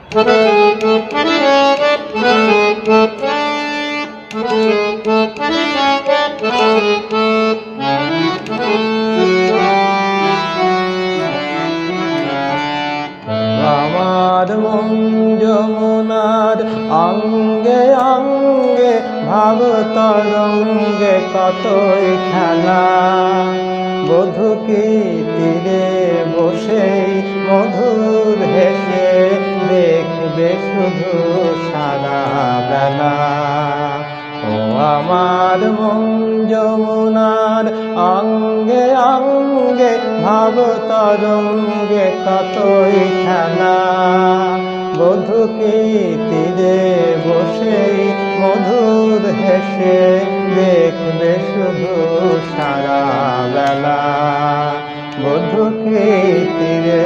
আমার মন যমুনার অঙ্গে অঙ্গে ভাব তরঙ্গে কতই খেলা। বধূকে তীরে বসেই মধুর হেসে দেখবে শুধু সারা বেলা। ও আমার মন যমুনার অঙ্গে অঙ্গে ভাব তরঙ্গে কতই খেলা। বধূকে তীরে বসেই মধুর হেসে দেখবে শুধু সারা বেলা। বধূকে তীরে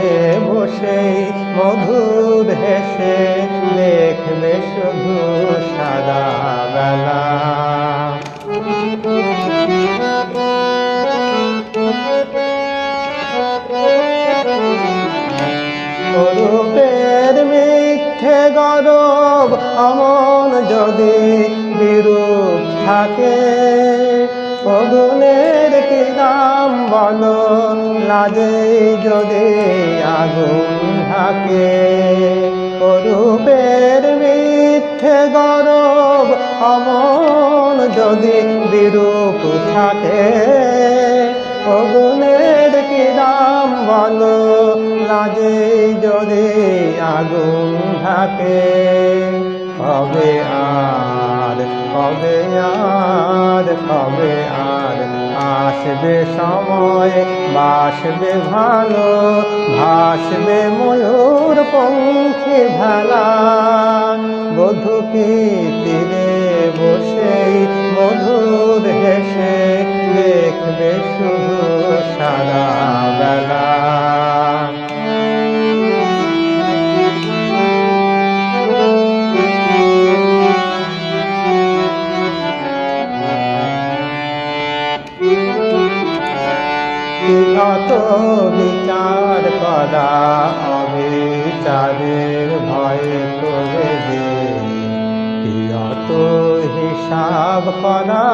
বসেই মধুর হেসে দেখবে শুধু সারা বেলা। রূপের মিথ্যে গরব অমন যদি বিরূপ থাকে, পগুনের কি দাম বলো লাজে যদি আগুন থাকে। রূপের মিথ্যে গরব অমন যদি বিরূপ থাকে, পগুনের কি দাম বলো লাজে যদি আগুন থাকে। কবে আর কবে আর কবে আর আসবে সময় বাসবে ভালো, ভাসবে ময়ূর পঙ্খী ভেলা। বধূকে তীরে বসেই মধুর হেসে দেখবে শুধু সারা বেলা। কত বিচার করা অবিচারের ভয়ে করে যে, কত হিসাব করা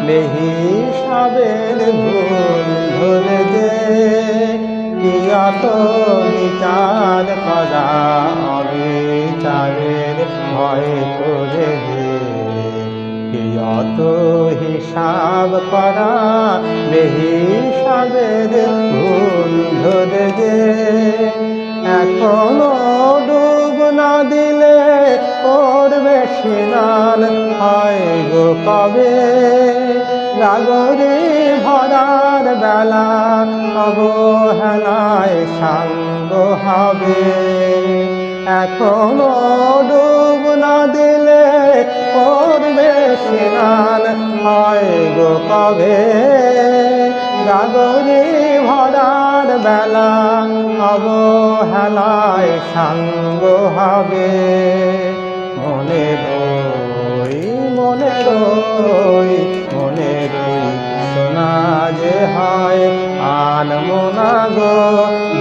বেহিসাবের ভুল ধরে যে। কত বিচার করা অবিচারের ভয়ে করে যে, কত হিসাব করা বেহিসাবের ভুল ধরে যে। এখনো ডুব না দিলে করবে স্নান হয় গো কবে। গাগরে ভরার বেলা অবহেলায় সাঙ্গ হবে। এখনো ডুব না দিলে করবে স্নান হয় গো কবে। গাগরে ভরার বেলা অবহেলায় সাঙ্গ হবে। মনে রই মনে রই মনে রই সোনা যে হয় আনমনা গো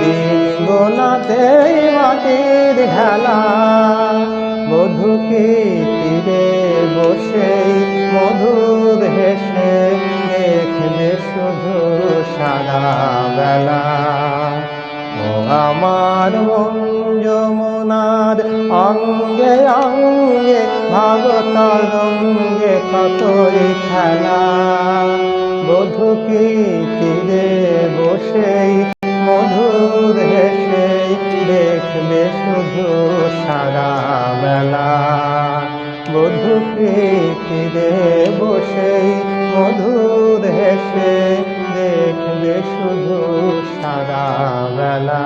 দিন গোনাতেই মাটির ঢালা। বধূকে তীরে বসেই মধুর হেসে দেখবে শুধু সারা বেলা। ও আমার মন যমুনার অঙ্গে অঙ্গে ভাব তরঙ্গে কতই খেলা। বধূকে তীরে বসেই মধুর হেসে দেখবে শুধু সারা বেলা। বধূকে তীরে বসেই মধুর হেসে দেখবে শুধু সারা বেলা।